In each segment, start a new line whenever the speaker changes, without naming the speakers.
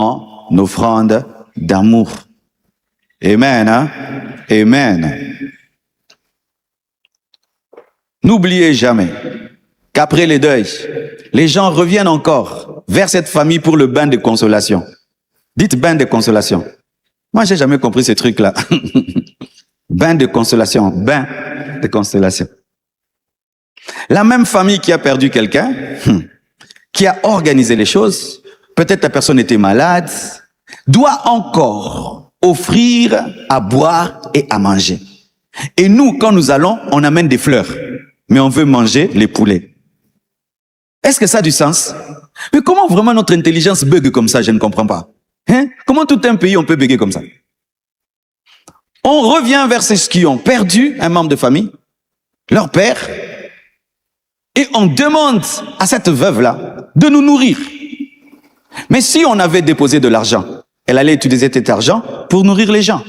en offrande d'amour. Amen, hein? Amen. N'oubliez jamais qu'après les deuils, les gens reviennent encore vers cette famille pour le bain de consolation. Dites bain de consolation. Moi, j'ai jamais compris ce truc-là. Bain de consolation, bain de consolation. La même famille qui a perdu quelqu'un, qui a organisé les choses, peut-être la personne était malade, doit encore offrir à boire et à manger. Et nous, quand nous allons, on amène des fleurs, mais on veut manger les poulets. Est-ce que ça a du sens? Mais comment vraiment notre intelligence bug comme ça? Je ne comprends pas. Hein? Comment tout un pays on peut bugger comme ça? On revient vers ceux qui ont perdu un membre de famille, leur père, et on demande à cette veuve-là de nous nourrir. Mais si on avait déposé de l'argent, elle allait utiliser cet argent pour nourrir les gens.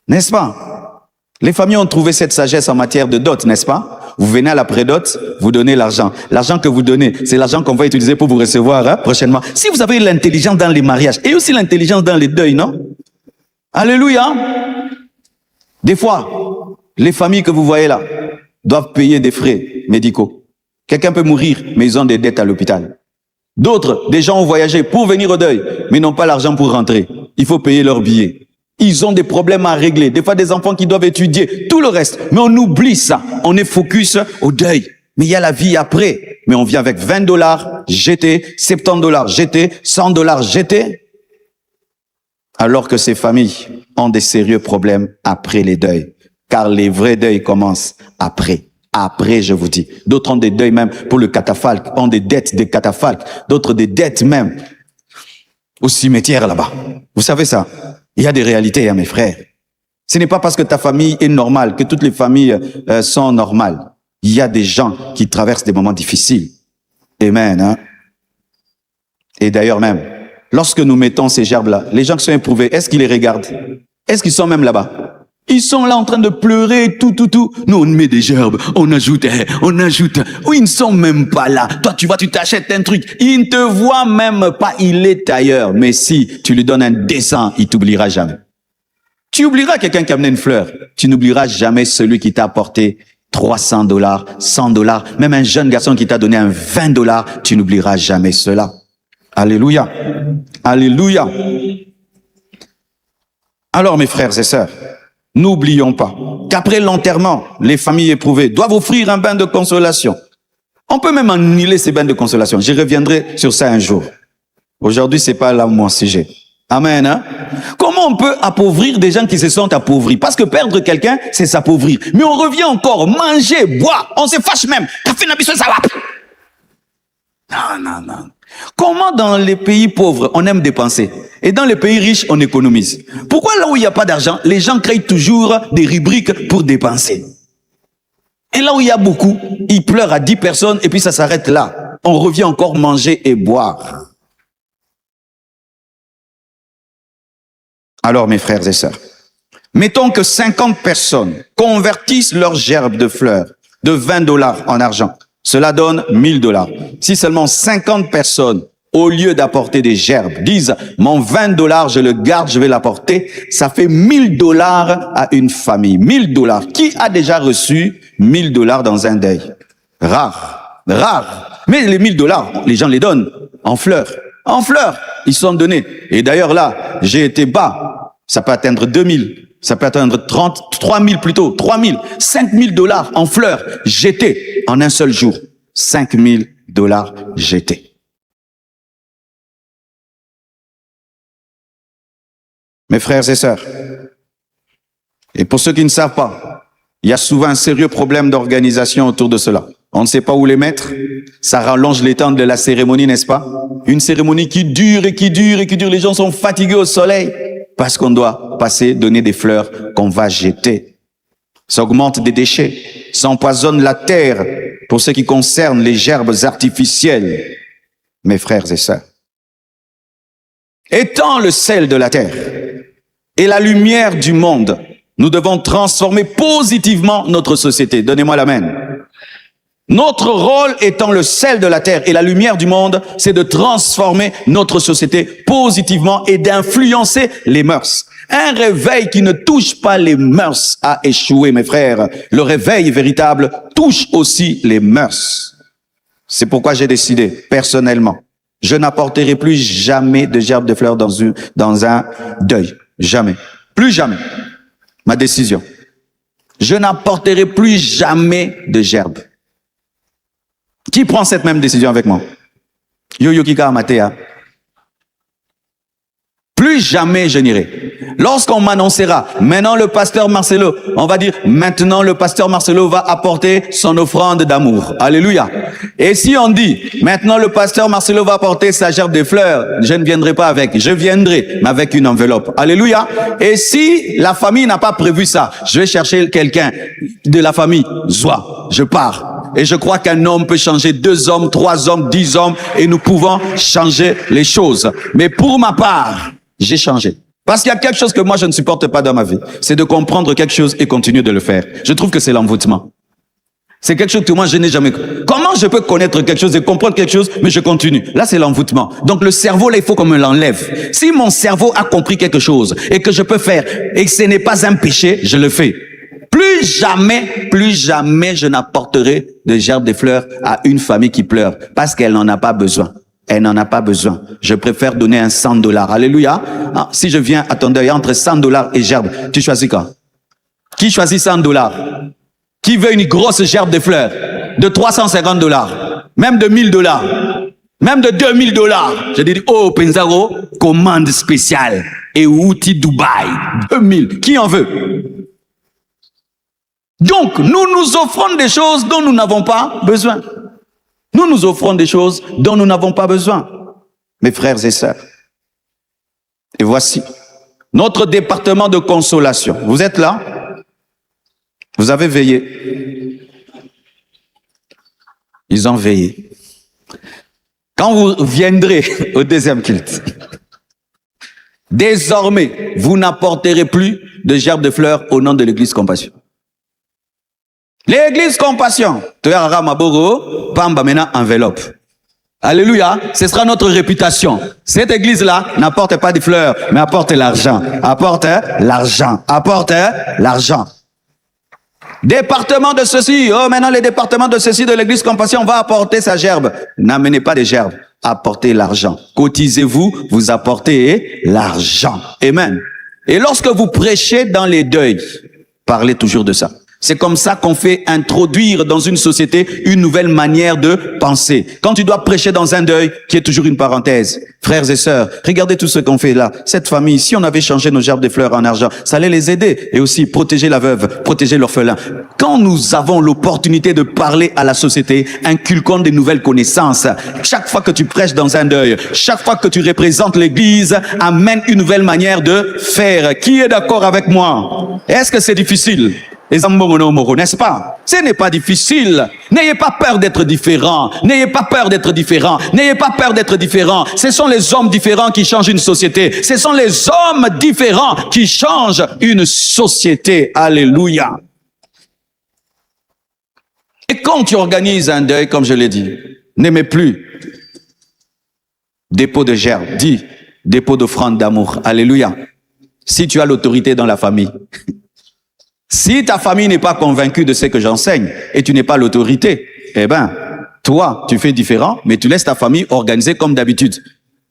N'est-ce pas? Les familles ont trouvé cette sagesse en matière de dot, n'est-ce pas? Vous venez à la prédot, vous donnez l'argent. L'argent que vous donnez, c'est l'argent qu'on va utiliser pour vous recevoir prochainement. Si vous avez l'intelligence dans les mariages et aussi l'intelligence dans les deuils, non? Alléluia! Des fois, les familles que vous voyez là doivent payer des frais médicaux. Quelqu'un peut mourir, mais ils ont des dettes à l'hôpital. D'autres, des gens ont voyagé pour venir au deuil, mais n'ont pas l'argent pour rentrer. Il faut payer leurs billets. Ils ont des problèmes à régler. Des fois, des enfants qui doivent étudier, tout le reste. Mais on oublie ça. On est focus au deuil. Mais il y a la vie après. Mais on vient avec $20 jetés, $70 jetés, $100 jetés. Alors que ces familles ont des sérieux problèmes après les deuils. Car les vrais deuils commencent après. Après, je vous dis. D'autres ont des deuils même pour le catafalque, ont des dettes des catafalques. D'autres des dettes même au cimetière là-bas. Vous savez ça? Il y a des réalités, hein, mes frères. Ce n'est pas parce que ta famille est normale que toutes les familles sont normales. Il y a des gens qui traversent des moments difficiles. Amen. Hein? Et d'ailleurs même, lorsque nous mettons ces gerbes-là, les gens qui sont éprouvés, est-ce qu'ils les regardent? Est-ce qu'ils sont même là-bas? Ils sont là en train de pleurer, tout. Nous, on met des gerbes, on ajoute. Oui, ils ne sont même pas là. Toi, tu vois, tu t'achètes un truc. Il ne te voit même pas, il est ailleurs. Mais si tu lui donnes un dessin, il t'oubliera jamais. Tu oublieras quelqu'un qui a amené une fleur. Tu n'oublieras jamais celui qui t'a apporté $300, $100, même un jeune garçon qui t'a donné un $20. Tu n'oublieras jamais cela. Alléluia. Alléluia. Alors, mes frères et sœurs, n'oublions pas qu'après l'enterrement, les familles éprouvées doivent offrir un bain de consolation. On peut même annuler ces bains de consolation. Je reviendrai sur ça un jour. Aujourd'hui, c'est pas là mon sujet. Amen. Hein? Comment on peut appauvrir des gens qui se sont appauvris? Parce que perdre quelqu'un, c'est s'appauvrir. Mais on revient encore, manger, boire, on se fâche même. T'as fait une ça va. Non. Comment dans les pays pauvres, on aime dépenser? Et dans les pays riches, on économise. Pourquoi là où il n'y a pas d'argent, les gens créent toujours des rubriques pour dépenser? Et là où il y a beaucoup, ils pleurent à 10 personnes et puis ça s'arrête là. On revient encore manger et boire. Alors mes frères et sœurs, mettons que 50 personnes convertissent leurs gerbes de fleurs de $20 en argent. Cela donne $1000. Si seulement 50 personnes, au lieu d'apporter des gerbes, disent « Mon $20, je le garde, je vais l'apporter », ça fait $1000 à une famille. $1000. Qui a déjà reçu $1000 dans un deuil? Rare. Mais les $1000, les gens les donnent en fleurs. En fleurs, ils sont donnés. Et d'ailleurs là, j'ai été bas. Ça peut atteindre 2000. Ça peut atteindre 3000 plutôt, 3000, $5000 en fleurs jetées en un seul jour. $5000 jetés. Mes frères et sœurs, et pour ceux qui ne savent pas, il y a souvent un sérieux problème d'organisation autour de cela. On ne sait pas où les mettre. Ça rallonge les temps de la cérémonie, n'est-ce pas? Une cérémonie qui dure. Les gens sont fatigués au soleil. Parce qu'on doit passer, donner des fleurs qu'on va jeter. Ça augmente des déchets. Ça empoisonne la terre pour ce qui concerne les gerbes artificielles. Mes frères et sœurs. Étant le sel de la terre et la lumière du monde, nous devons transformer positivement notre société. Donnez-moi l'amen. Notre rôle étant le sel de la terre et la lumière du monde, c'est de transformer notre société positivement et d'influencer les mœurs. Un réveil qui ne touche pas les mœurs a échoué, mes frères. Le réveil véritable touche aussi les mœurs. C'est pourquoi j'ai décidé, personnellement, je n'apporterai plus jamais de gerbe de fleurs dans un deuil. Jamais. Plus jamais. Ma décision. Je n'apporterai plus jamais de gerbe. Qui prend cette même décision avec moi? Yo-yo Kika Amatea. Plus jamais je n'irai. Lorsqu'on m'annoncera, maintenant le pasteur Marcelo, on va dire, maintenant le pasteur Marcelo va apporter son offrande d'amour. Alléluia. Et si on dit, maintenant le pasteur Marcelo va apporter sa gerbe de fleurs, je ne viendrai pas avec, je viendrai, mais avec une enveloppe. Alléluia. Et si la famille n'a pas prévu ça, je vais chercher quelqu'un de la famille. Zoua, je pars. Et je crois qu'un homme peut changer 2 hommes, 3 hommes, 10 hommes, et nous pouvons changer les choses. Mais pour ma part, j'ai changé. Parce qu'il y a quelque chose que moi je ne supporte pas dans ma vie. C'est de comprendre quelque chose et continuer de le faire. Je trouve que c'est l'envoûtement. C'est quelque chose que moi je n'ai jamais... Comment je peux connaître quelque chose et comprendre quelque chose, mais je continue? Là, c'est l'envoûtement. Donc le cerveau, là, il faut qu'on me l'enlève. Si mon cerveau a compris quelque chose et que je peux faire et que ce n'est pas un péché, je le fais. Plus jamais je n'apporterai de gerbe de fleurs à une famille qui pleure parce qu'elle n'en a pas besoin. Elle n'en a pas besoin. Je préfère donner un $100. Alléluia. Ah, si je viens à ton deuil entre $100 et gerbe, tu choisis quoi? Qui choisit $100? Qui veut une grosse gerbe de fleurs de $350, même de $1000, même de $2000? Je dis, oh, Penzaro, commande spéciale. Et outil Dubaï, 2000. Qui en veut? Donc, nous nous offrons des choses dont nous n'avons pas besoin. Nous nous offrons des choses dont nous n'avons pas besoin, mes frères et sœurs. Et voici notre département de consolation. Vous êtes là? Vous avez veillé. Ils ont veillé. Quand vous viendrez au deuxième culte, désormais, vous n'apporterez plus de gerbes de fleurs au nom de l'église Compassion. L'église Compassion, Toyara Maboro, Pamba maintenant enveloppe. Alléluia, ce sera notre réputation. Cette église-là n'apporte pas des fleurs, mais apporte l'argent. Apporte l'argent. Apporte l'argent. Département de ceci, oh maintenant les départements de ceci de l'église Compassion va apporter sa gerbe. N'amenez pas de gerbe, apportez l'argent. Cotisez-vous, vous apportez l'argent. Amen. Et lorsque vous prêchez dans les deuils, parlez toujours de ça. C'est comme ça qu'on fait introduire dans une société une nouvelle manière de penser. Quand tu dois prêcher dans un deuil, qui est toujours une parenthèse, frères et sœurs, regardez tout ce qu'on fait là. Cette famille, si on avait changé nos gerbes de fleurs en argent, ça allait les aider. Et aussi protéger la veuve, protéger l'orphelin. Quand nous avons l'opportunité de parler à la société, inculquons des nouvelles connaissances. Chaque fois que tu prêches dans un deuil, chaque fois que tu représentes l'église, amène une nouvelle manière de faire. Qui est d'accord avec moi? Est-ce que c'est difficile? N'est-ce pas? Ce n'est pas difficile. N'ayez pas peur d'être différent. N'ayez pas peur d'être différent. N'ayez pas peur d'être différent. Ce sont les hommes différents qui changent une société. Ce sont les hommes différents qui changent une société. Alléluia. Et quand tu organises un deuil, comme je l'ai dit, n'aimez plus dépôt de gerbe, dis dépôt d'offrande d'amour. Alléluia. Si tu as l'autorité dans la famille, si ta famille n'est pas convaincue de ce que j'enseigne et tu n'es pas l'autorité, eh ben, toi, tu fais différent, mais tu laisses ta famille organiser comme d'habitude.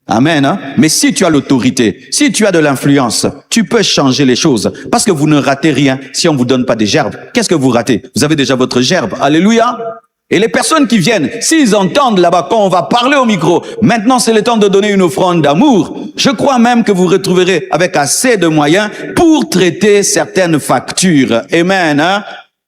Amen. Hein? Mais si tu as l'autorité, si tu as de l'influence, tu peux changer les choses. Parce que vous ne ratez rien si on vous donne pas des gerbes. Qu'est-ce que vous ratez? Vous avez déjà votre gerbe. Alléluia. Et les personnes qui viennent, s'ils entendent là-bas quand on va parler au micro, maintenant c'est le temps de donner une offrande d'amour, je crois même que vous retrouverez avec assez de moyens pour traiter certaines factures. Amen. Hein?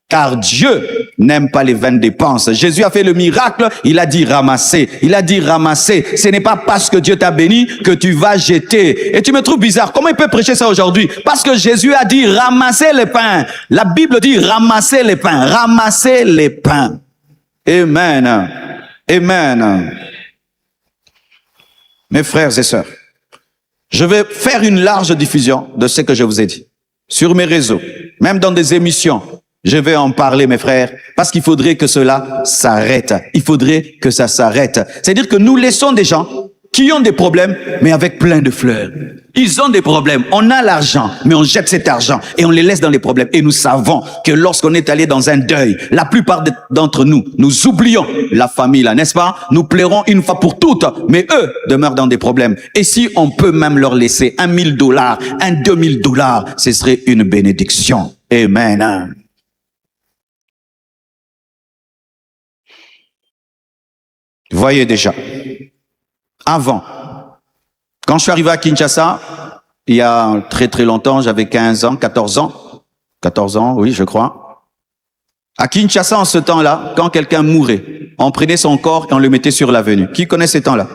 Car Dieu n'aime pas les vaines dépenses. Jésus a fait le miracle, il a dit ramasser. Il a dit ramasser. Ce n'est pas parce que Dieu t'a béni que tu vas jeter. Et tu me trouves bizarre. Comment il peut prêcher ça aujourd'hui? Parce que Jésus a dit ramasser les pains. La Bible dit ramasser les pains. Ramasser les pains. Amen. Amen. Mes frères et sœurs, je vais faire une large diffusion de ce que je vous ai dit. Sur mes réseaux, même dans des émissions. Je vais en parler, mes frères, parce qu'il faudrait que cela s'arrête. Il faudrait que ça s'arrête. C'est-à-dire que nous laissons des gens qui ont des problèmes, mais avec plein de fleurs. Ils ont des problèmes. On a l'argent, mais on jette cet argent et on les laisse dans les problèmes. Et nous savons que lorsqu'on est allé dans un deuil, la plupart d'entre nous, nous oublions la famille, là, n'est-ce pas? Nous plairons une fois pour toutes, mais eux demeurent dans des problèmes. Et si on peut même leur laisser $1 000, $2 000, ce serait une bénédiction. Amen. Voyez déjà, avant, quand je suis arrivé à Kinshasa, il y a très très longtemps, j'avais 15 ans, 14 ans, oui, je crois. À Kinshasa, en ce temps-là, quand quelqu'un mourait, on prenait son corps et on le mettait sur l'avenue. Qui connaît ces temps-là?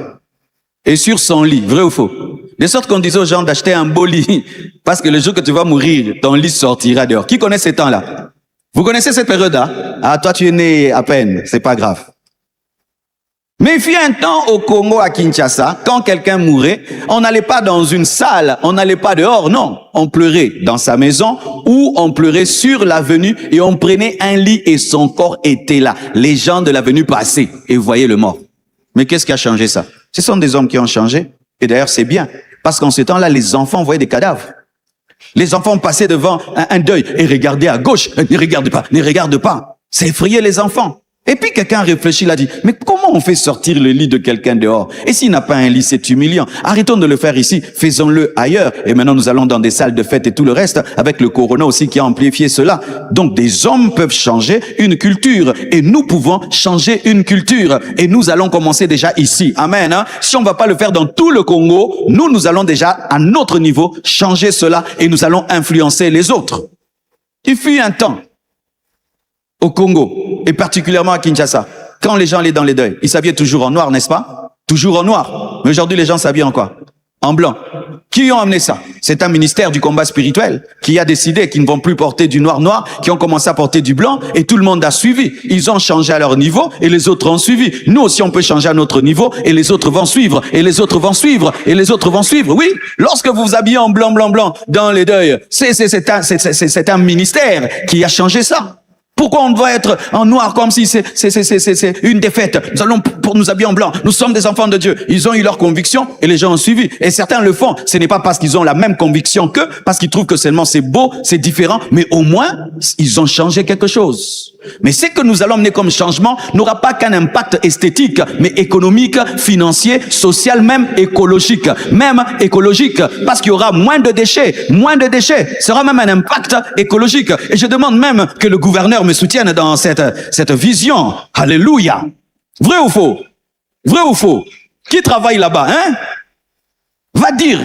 Et sur son lit, vrai ou faux? De sorte qu'on disait aux gens d'acheter un beau lit, parce que le jour que tu vas mourir, ton lit sortira dehors. Qui connaît ces temps-là? Vous connaissez cette période-là? Ah, toi tu es né à peine, c'est pas grave. Mais il fut un temps au Congo, à Kinshasa, quand quelqu'un mourait, on n'allait pas dans une salle, on n'allait pas dehors, non. On pleurait dans sa maison ou on pleurait sur l'avenue et on prenait un lit et son corps était là. Les gens de l'avenue passaient et voyaient le mort. Mais qu'est-ce qui a changé ça? Ce sont des hommes qui ont changé. Et d'ailleurs, c'est bien. Parce qu'en ce temps-là, les enfants voyaient des cadavres. Les enfants passaient devant un deuil et regardaient à gauche. Ne regarde pas, ne regarde pas. Ça effrayait les enfants. Et puis quelqu'un réfléchit, il a dit, mais comment on fait sortir le lit de quelqu'un dehors? Et s'il n'a pas un lit, c'est humiliant. Arrêtons de le faire ici, faisons-le ailleurs. Et maintenant, nous allons dans des salles de fête et tout le reste, avec le corona aussi qui a amplifié cela. Donc, des hommes peuvent changer une culture et nous pouvons changer une culture. Et nous allons commencer déjà ici. Amen. Hein? Si on ne va pas le faire dans tout le Congo, nous allons déjà à notre niveau changer cela et nous allons influencer les autres. Il fut un temps au Congo, et particulièrement à Kinshasa, quand les gens allaient dans les deuils, ils s'habillaient toujours en noir, n'est-ce pas? Toujours en noir. Mais aujourd'hui, les gens s'habillent en quoi? En blanc. Qui ont amené ça? C'est un ministère du combat spirituel qui a décidé qu'ils ne vont plus porter du noir, qui ont commencé à porter du blanc, et tout le monde a suivi. Ils ont changé à leur niveau, et les autres ont suivi. Nous aussi, on peut changer à notre niveau, et les autres vont suivre, et les autres vont suivre, et les autres vont suivre. Oui, lorsque vous vous habillez en blanc, dans les deuils, c'est un ministère qui a changé ça. Pourquoi on doit être en noir comme si c'est une défaite? Nous allons pour nous habiller en blanc. Nous sommes des enfants de Dieu. Ils ont eu leur conviction et les gens ont suivi. Et certains le font. Ce n'est pas parce qu'ils ont la même conviction qu'eux, parce qu'ils trouvent que seulement c'est beau, c'est différent, mais au moins, ils ont changé quelque chose. Mais ce que nous allons mener comme changement n'aura pas qu'un impact esthétique, mais économique, financier, social, même écologique. Parce qu'il y aura moins de déchets. Ce sera même un impact écologique. Et je demande même que le gouverneur me soutienne dans cette vision. Alléluia. Vrai ou faux? Vrai ou faux? Qui travaille là-bas, hein? Va dire.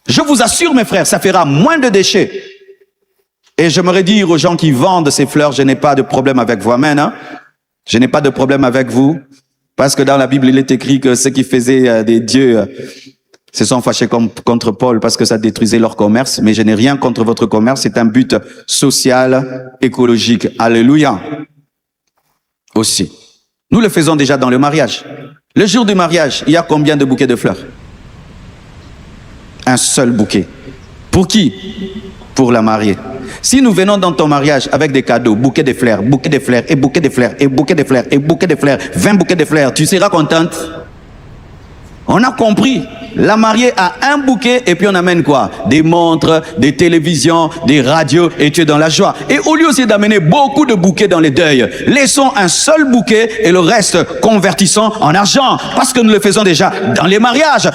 Je vous assure, mes frères, ça fera moins de déchets. Et j'aimerais dire aux gens qui vendent ces fleurs, je n'ai pas de problème avec vous, amen, hein? Je n'ai pas de problème avec vous, parce que dans la Bible, il est écrit que ceux qui faisaient des dieux se sont fâchés contre Paul parce que ça détruisait leur commerce, mais je n'ai rien contre votre commerce, c'est un but social, écologique. Alléluia. Aussi. Nous le faisons déjà dans le mariage. Le jour du mariage, il y a combien de bouquets de fleurs? Un seul bouquet. Pour qui? Pour la mariée. Si nous venons dans ton mariage avec des cadeaux, bouquets de fleurs, et bouquets de fleurs, et bouquets de fleurs, et bouquets de fleurs, 20 bouquets de fleurs, tu seras contente? On a compris. La mariée a un bouquet et puis on amène quoi? Des montres, des télévisions, des radios et tu es dans la joie. Et au lieu aussi d'amener beaucoup de bouquets dans les deuils, laissons un seul bouquet et le reste convertissons en argent. Parce que nous le faisons déjà dans les mariages.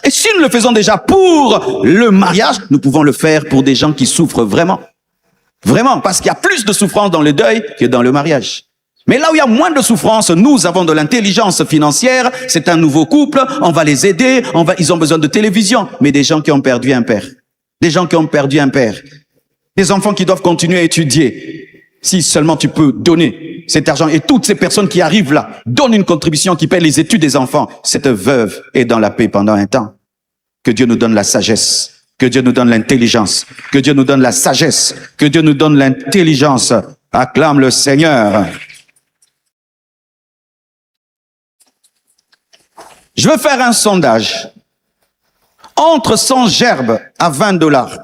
Et si nous le faisons déjà pour le mariage, nous pouvons le faire pour des gens qui souffrent vraiment. Vraiment, parce qu'il y a plus de souffrance dans le deuil que dans le mariage. Mais là où il y a moins de souffrance, nous avons de l'intelligence financière, c'est un nouveau couple, on va les aider, ils ont besoin de télévision, mais des gens qui ont perdu un père, des enfants qui doivent continuer à étudier. Si seulement tu peux donner cet argent et toutes ces personnes qui arrivent là, donnent une contribution qui paie les études des enfants, cette veuve est dans la paix pendant un temps. Que Dieu nous donne la sagesse, que Dieu nous donne l'intelligence, que Dieu nous donne la sagesse, que Dieu nous donne l'intelligence. Acclame le Seigneur. Je veux faire un sondage. Entre 100 gerbes à $20,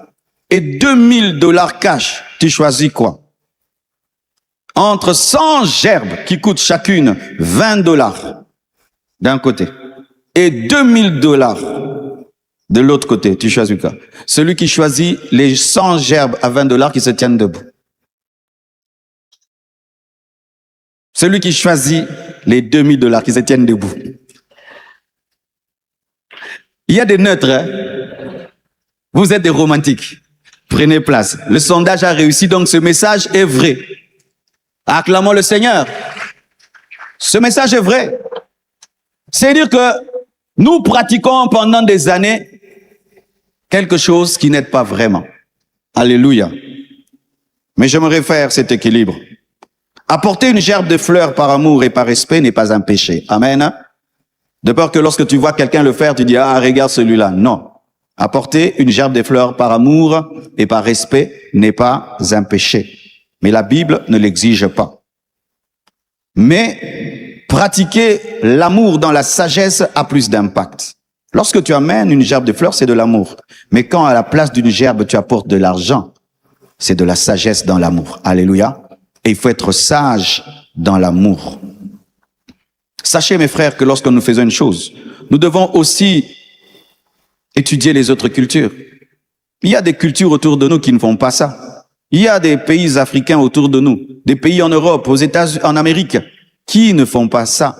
et 2000 $ cash, tu choisis quoi? Entre 100 gerbes qui coûtent chacune 20 $ d'un côté et 2000 $ de l'autre côté, tu choisis quoi? Celui qui choisit les 100 gerbes à 20 $ qui se tiennent debout. Celui qui choisit les 2000 $ qui se tiennent debout. Il y a des neutres, hein? Vous êtes des romantiques. Prenez place. Le sondage a réussi, donc ce message est vrai. Acclamons le Seigneur. Ce message est vrai. C'est-à-dire que nous pratiquons pendant des années quelque chose qui n'aide pas vraiment. Alléluia. Mais j'aimerais faire cet équilibre. Apporter une gerbe de fleurs par amour et par respect n'est pas un péché. Amen. De peur que lorsque tu vois quelqu'un le faire, tu dis, ah, regarde celui-là. Non. Apporter une gerbe de fleurs par amour et par respect n'est pas un péché. Mais la Bible ne l'exige pas. Mais pratiquer l'amour dans la sagesse a plus d'impact. Lorsque tu amènes une gerbe de fleurs, c'est de l'amour. Mais quand à la place d'une gerbe, tu apportes de l'argent, c'est de la sagesse dans l'amour. Alléluia. Et il faut être sage dans l'amour. Sachez, mes frères, que lorsque nous faisons une chose, nous devons aussi étudier les autres cultures. Il y a des cultures autour de nous qui ne font pas ça. Il y a des pays africains autour de nous, des pays en Europe, aux États-Unis, en Amérique, qui ne font pas ça.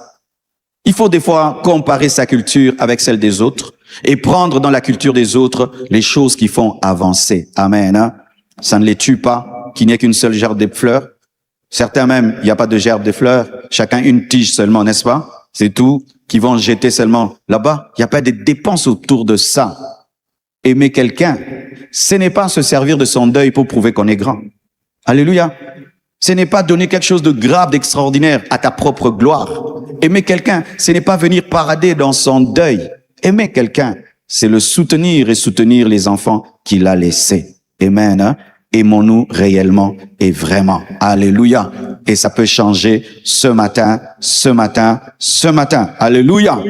Il faut des fois comparer sa culture avec celle des autres et prendre dans la culture des autres les choses qui font avancer. Amen. Hein? Ça ne les tue pas, qu'il n'y ait qu'une seule gerbe de fleurs. Certains même, il n'y a pas de gerbe de fleurs, chacun une tige seulement, n'est-ce pas? C'est tout, qui vont jeter seulement là-bas. Il n'y a pas de dépenses autour de ça. Aimer quelqu'un, ce n'est pas se servir de son deuil pour prouver qu'on est grand. Alléluia. Ce n'est pas donner quelque chose de grave, d'extraordinaire à ta propre gloire. Aimer quelqu'un, ce n'est pas venir parader dans son deuil. Aimer quelqu'un, c'est le soutenir et soutenir les enfants qu'il a laissés. Amen. Hein? Aimons-nous réellement et vraiment. Alléluia. Et ça peut changer ce matin, ce matin, ce matin. Alléluia.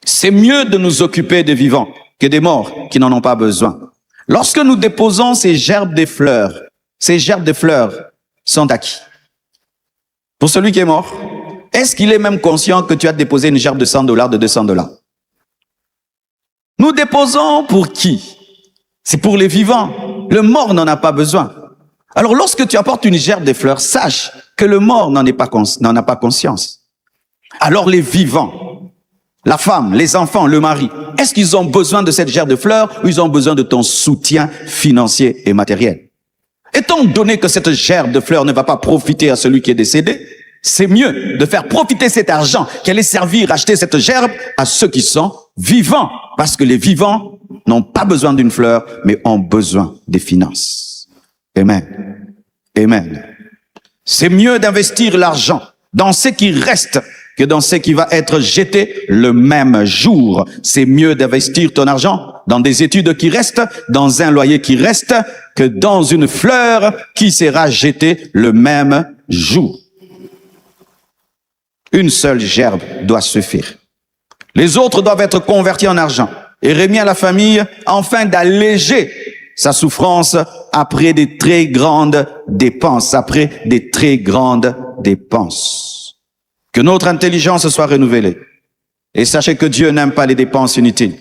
C'est mieux de nous occuper des vivants que des morts qui n'en ont pas besoin. Lorsque nous déposons ces gerbes de fleurs sont à qui? Pour celui qui est mort, est-ce qu'il est même conscient que tu as déposé une gerbe de 100 $, de 200 $? Nous déposons pour qui? C'est pour les vivants. Le mort n'en a pas besoin. Alors lorsque tu apportes une gerbe de fleurs, sache que le mort n'en a pas conscience. Alors les vivants, la femme, les enfants, le mari, est-ce qu'ils ont besoin de cette gerbe de fleurs ou ils ont besoin de ton soutien financier et matériel? Étant donné que cette gerbe de fleurs ne va pas profiter à celui qui est décédé, c'est mieux de faire profiter cet argent qui allait servir à acheter cette gerbe à ceux qui sont vivants. Parce que les vivants n'ont pas besoin d'une fleur, mais ont besoin des finances. Amen. Amen. C'est mieux d'investir l'argent dans ce qui reste que dans ce qui va être jeté le même jour. C'est mieux d'investir ton argent dans des études qui restent, dans un loyer qui reste, que dans une fleur qui sera jetée le même jour. Une seule gerbe doit suffire. Les autres doivent être convertis en argent et remis à la famille afin d'alléger sa souffrance après des très grandes dépenses, Que notre intelligence soit renouvelée. Et sachez que Dieu n'aime pas les dépenses inutiles.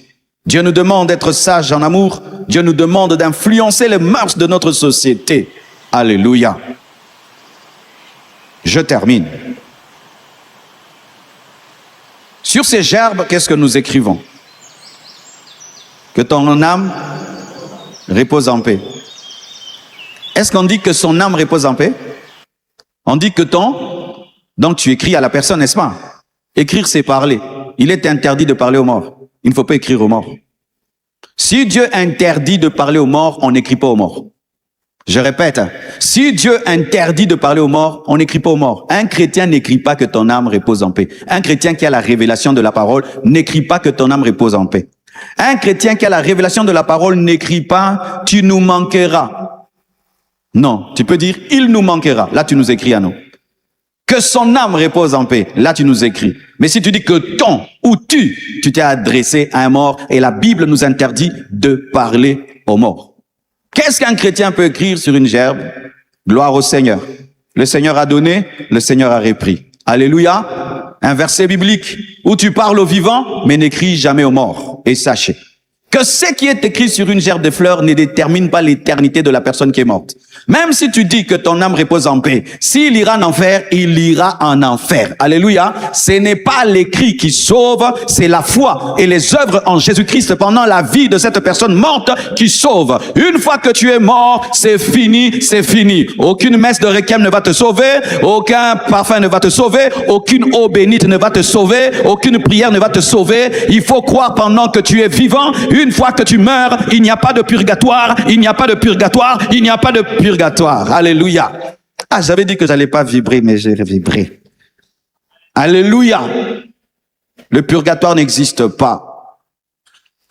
Dieu nous demande d'être sages en amour. Dieu nous demande d'influencer les mœurs de notre société. Alléluia. Je termine. Sur ces gerbes, qu'est-ce que nous écrivons? Que ton âme repose en paix. Est-ce qu'on dit que son âme repose en paix? On dit que donc tu écris à la personne, n'est-ce pas? Écrire, c'est parler. Il est interdit de parler aux morts. Il ne faut pas écrire aux morts. Si Dieu interdit de parler aux morts, on n'écrit pas aux morts. Je répète, si Dieu interdit de parler aux morts, on n'écrit pas aux morts. Un chrétien n'écrit pas que ton âme repose en paix. Un chrétien qui a la révélation de la parole n'écrit pas que ton âme repose en paix. Un chrétien qui a la révélation de la parole n'écrit pas « tu nous manqueras ». Non, tu peux dire « il nous manquera ». Là, tu nous écris à nous. Que son âme repose en paix. Là, tu nous écris. Mais si tu dis que tu t'es adressé à un mort et la Bible nous interdit de parler aux morts. Qu'est-ce qu'un chrétien peut écrire sur une gerbe? Gloire au Seigneur. Le Seigneur a donné, le Seigneur a repris. Alléluia. Un verset biblique où tu parles aux vivants, mais n'écris jamais aux morts. Et sachez que ce qui est écrit sur une gerbe de fleurs ne détermine pas l'éternité de la personne qui est morte. Même si tu dis que ton âme repose en paix, s'il ira en enfer, il ira en enfer. Alléluia. Ce n'est pas l'écrit qui sauve, c'est la foi et les œuvres en Jésus-Christ pendant la vie de cette personne morte qui sauve. Une fois que tu es mort, c'est fini, c'est fini. Aucune messe de requiem ne va te sauver, aucun parfum ne va te sauver, aucune eau bénite ne va te sauver, aucune prière ne va te sauver. Il faut croire pendant que tu es vivant. Une fois que tu meurs, il n'y a pas de purgatoire, il n'y a pas de purgatoire, il n'y a pas de purgatoire. Alléluia. Ah, j'avais dit que j'allais pas vibrer, mais j'ai vibré. Alléluia. Le purgatoire n'existe pas.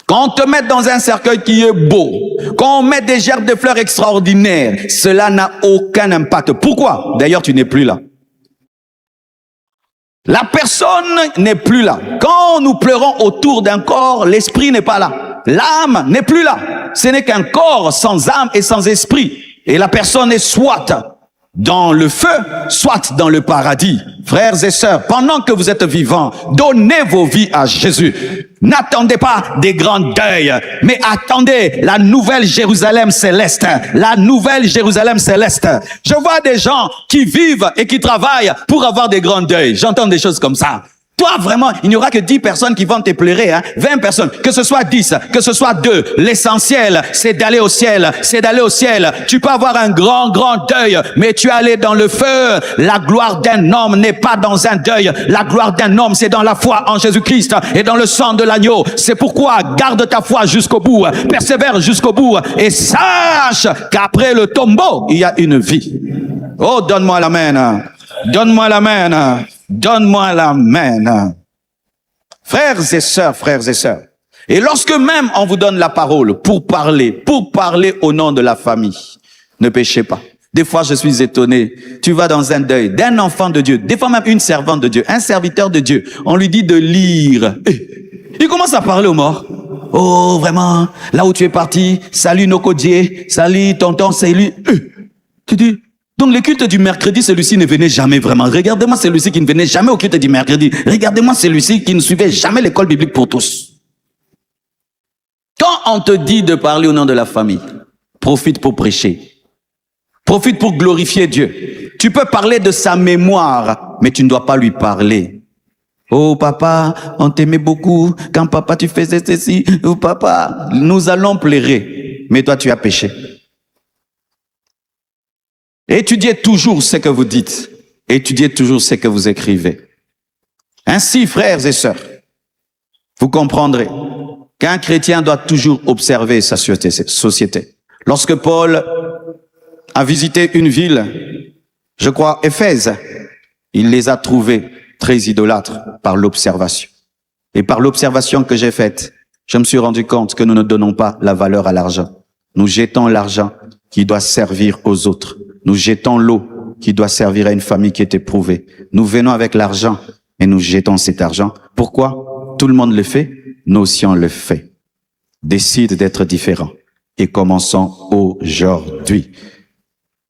Quand on te met dans un cercueil qui est beau, quand on met des gerbes de fleurs extraordinaires, cela n'a aucun impact. Pourquoi? D'ailleurs, tu n'es plus là. La personne n'est plus là. Quand nous pleurons autour d'un corps, l'esprit n'est pas là. L'âme n'est plus là. Ce n'est qu'un corps sans âme et sans esprit. Et la personne est soit dans le feu, soit dans le paradis. Frères et sœurs, pendant que vous êtes vivants, donnez vos vies à Jésus. N'attendez pas des grands deuils, mais attendez la nouvelle Jérusalem céleste. La nouvelle Jérusalem céleste. Je vois des gens qui vivent et qui travaillent pour avoir des grands deuils. J'entends des choses comme ça. Toi, vraiment, il n'y aura que 10 personnes qui vont te pleurer, 20 personnes, que ce soit 10, que ce soit 2. L'essentiel, c'est d'aller au ciel, c'est d'aller au ciel. Tu peux avoir un grand deuil, mais tu es allé dans le feu. La gloire d'un homme n'est pas dans un deuil. La gloire d'un homme, c'est dans la foi en Jésus-Christ et dans le sang de l'agneau. C'est pourquoi, garde ta foi jusqu'au bout, persévère jusqu'au bout et sache qu'après le tombeau, il y a une vie. Oh, donne-moi l'amen. Donne-moi l'amen. Donne-moi la main. Frères et sœurs, frères et sœurs. Et lorsque même on vous donne la parole pour parler au nom de la famille, ne péchez pas. Des fois, je suis étonné. Tu vas dans un deuil d'un enfant de Dieu, des fois même une servante de Dieu, un serviteur de Dieu. On lui dit de lire. Il commence à parler aux morts. Oh, vraiment, là où tu es parti, salut Nokodier, salut tonton, salut. Tu dis, donc le culte du mercredi, celui-ci ne venait jamais vraiment. Regardez-moi celui-ci qui ne venait jamais au culte du mercredi. Regardez-moi celui-ci qui ne suivait jamais l'école biblique pour tous. Quand on te dit de parler au nom de la famille, profite pour prêcher. Profite pour glorifier Dieu. Tu peux parler de sa mémoire, mais tu ne dois pas lui parler. Oh papa, on t'aimait beaucoup. Quand papa tu faisais ceci, oh papa, nous allons pleurer. Mais toi tu as péché. Étudiez toujours ce que vous dites. Étudiez toujours ce que vous écrivez. Ainsi, frères et sœurs, vous comprendrez qu'un chrétien doit toujours observer sa société. Lorsque Paul a visité une ville, je crois Éphèse, il les a trouvés très idolâtres par l'observation. Et par l'observation que j'ai faite, je me suis rendu compte que nous ne donnons pas la valeur à l'argent. Nous jetons l'argent qui doit servir aux autres. Nous jetons l'eau qui doit servir à une famille qui est éprouvée. Nous venons avec l'argent et nous jetons cet argent. Pourquoi? Tout le monde le fait, nous aussi on le fait. Décide d'être différent et commençons aujourd'hui.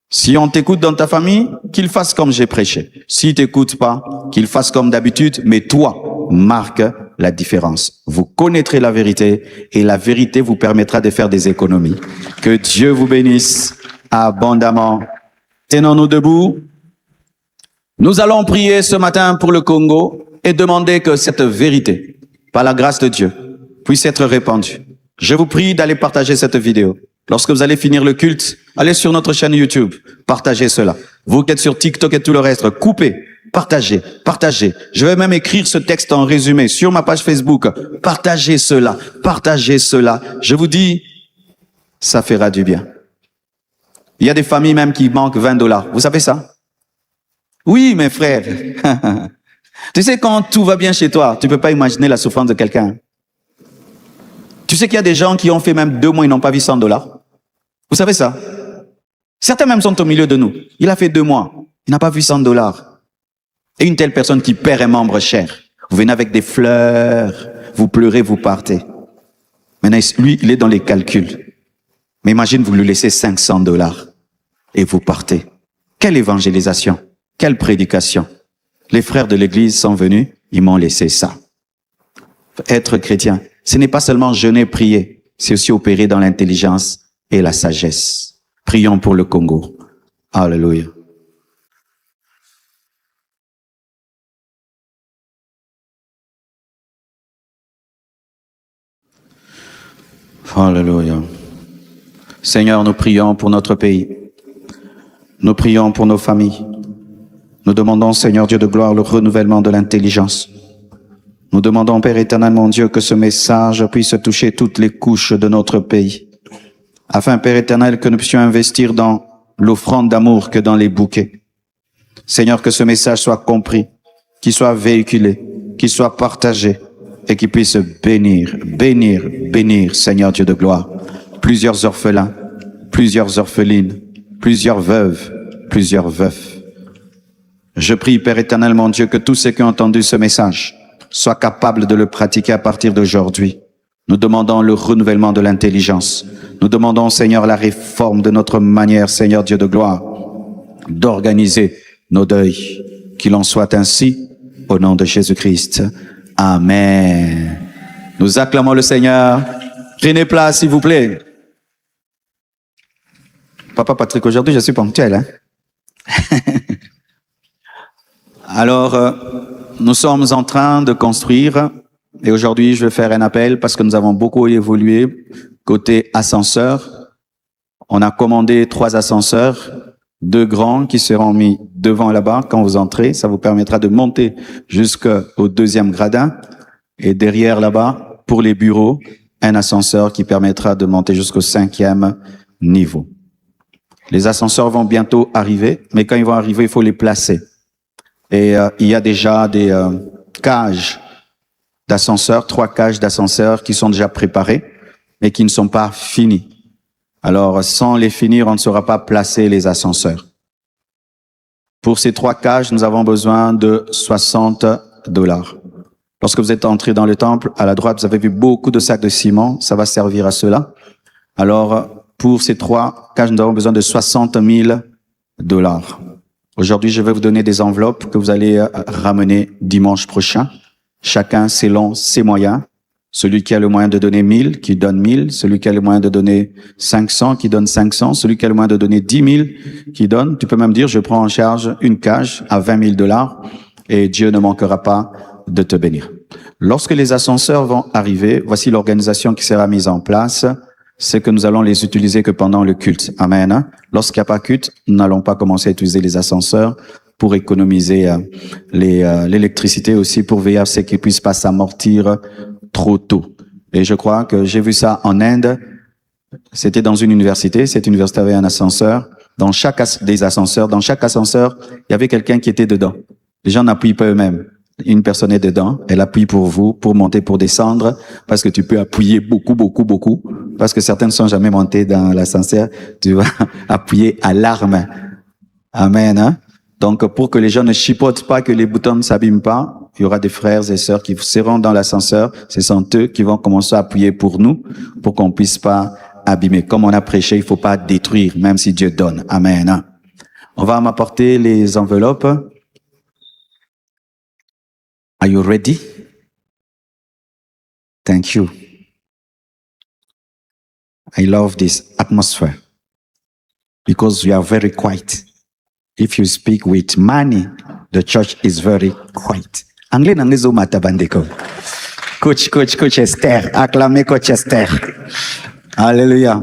Si on t'écoute dans ta famille, qu'il fasse comme j'ai prêché. S'il t'écoute pas, qu'il fasse comme d'habitude, mais toi, marque la différence. Vous connaîtrez la vérité et la vérité vous permettra de faire des économies. Que Dieu vous bénisse abondamment. Tenons-nous debout. Nous allons prier ce matin pour le Congo et demander que cette vérité, par la grâce de Dieu, puisse être répandue. Je vous prie d'aller partager cette vidéo. Lorsque vous allez finir le culte, allez sur notre chaîne YouTube, partagez cela. Vous qui êtes sur TikTok et tout le reste, coupez, partagez, partagez. Je vais même écrire ce texte en résumé sur ma page Facebook. Partagez cela, partagez cela. Je vous dis, ça fera du bien. Il y a des familles même qui manquent $20. Vous savez ça? Oui, mes frères. Tu sais, quand tout va bien chez toi, tu peux pas imaginer la souffrance de quelqu'un. Tu sais qu'il y a des gens qui ont fait même 2 mois, ils n'ont pas vu $100. Vous savez ça? Certains même sont au milieu de nous. Il a fait 2 mois, il n'a pas vu $100. Et une telle personne qui perd un membre cher. Vous venez avec des fleurs, vous pleurez, vous partez. Maintenant, lui, il est dans les calculs. Mais imagine, vous lui laissez $500 et vous partez. Quelle évangélisation, quelle prédication. Les frères de l'église sont venus, ils m'ont laissé ça. Être chrétien, ce n'est pas seulement jeûner, prier, c'est aussi opérer dans l'intelligence et la sagesse. Prions pour le Congo. Alléluia. Alléluia. Seigneur, nous prions pour notre pays. Nous prions pour nos familles. Nous demandons, Seigneur Dieu de gloire, le renouvellement de l'intelligence. Nous demandons, Père éternel, mon Dieu, que ce message puisse toucher toutes les couches de notre pays. Afin, Père éternel, que nous puissions investir dans l'offrande d'amour que dans les bouquets. Seigneur, que ce message soit compris, qu'il soit véhiculé, qu'il soit partagé et qu'il puisse bénir, Seigneur Dieu de gloire, plusieurs orphelins, plusieurs orphelines, plusieurs veuves, plusieurs veufs. Je prie, Père éternel, mon Dieu, que tous ceux qui ont entendu ce message soient capables de le pratiquer à partir d'aujourd'hui. Nous demandons le renouvellement de l'intelligence. Nous demandons, Seigneur, la réforme de notre manière, Seigneur Dieu de gloire, d'organiser nos deuils. Qu'il en soit ainsi, au nom de Jésus-Christ. Amen. Nous acclamons le Seigneur. Prenez place, s'il vous plaît. Papa Patrick, aujourd'hui, je suis ponctuel. Hein? Alors, nous sommes en train de construire, et aujourd'hui, je vais faire un appel parce que nous avons beaucoup évolué côté ascenseur. On a commandé 3 ascenseurs, 2 grands qui seront mis devant là-bas quand vous entrez. Ça vous permettra de monter jusqu'au 2e gradin. Et derrière là-bas, pour les bureaux, un ascenseur qui permettra de monter jusqu'au 5e niveau. Les ascenseurs vont bientôt arriver, mais quand ils vont arriver, il faut les placer. Et il y a déjà des cages d'ascenseurs, 3 cages d'ascenseurs qui sont déjà préparées, mais qui ne sont pas finies. Alors, sans les finir, on ne saura pas placer les ascenseurs. Pour ces 3 cages, nous avons besoin de $60. Lorsque vous êtes entré dans le temple, à la droite, vous avez vu beaucoup de sacs de ciment. Ça va servir à cela. Alors, pour ces 3 cages, nous avons besoin de $60 000. Aujourd'hui, je vais vous donner des enveloppes que vous allez ramener dimanche prochain. Chacun selon ses moyens. Celui qui a le moyen de donner 1000, qui donne 1000. Celui qui a le moyen de donner 500, qui donne 500. Celui qui a le moyen de donner 10 000, qui donne. Tu peux même dire, je prends en charge une cage à $20 000 et Dieu ne manquera pas de te bénir. Lorsque les ascenseurs vont arriver, voici l'organisation qui sera mise en place. C'est que nous allons les utiliser que pendant le culte. Amen. Lorsqu'il n'y a pas culte, nous n'allons pas commencer à utiliser les ascenseurs pour économiser l'électricité aussi, pour veiller à ce qu'ils puissent pas s'amortir trop tôt. Et je crois que j'ai vu ça en Inde. C'était dans une université. Cette université avait un ascenseur. Dans chaque ascenseur, il y avait quelqu'un qui était dedans. Les gens n'appuient pas eux-mêmes. Une personne est dedans, elle appuie pour vous, pour monter, pour descendre, parce que tu peux appuyer beaucoup, parce que certains ne sont jamais montés dans l'ascenseur, tu vas appuyer à l'arme. Amen, hein? Donc, pour que les gens ne chipotent pas, que les boutons ne s'abîment pas, il y aura des frères et sœurs qui seront dans l'ascenseur, ce sont eux qui vont commencer à appuyer pour nous, pour qu'on puisse pas abîmer. Comme on a prêché, il faut pas détruire, même si Dieu donne. Amen, hein? On va m'apporter les enveloppes. Are you ready? Thank you. I love this atmosphere because we are very quiet. If you speak with money, the church is very quiet. Anglais nangezo matabandeko. Coach Esther. Acclamez Coach Esther. Alléluia.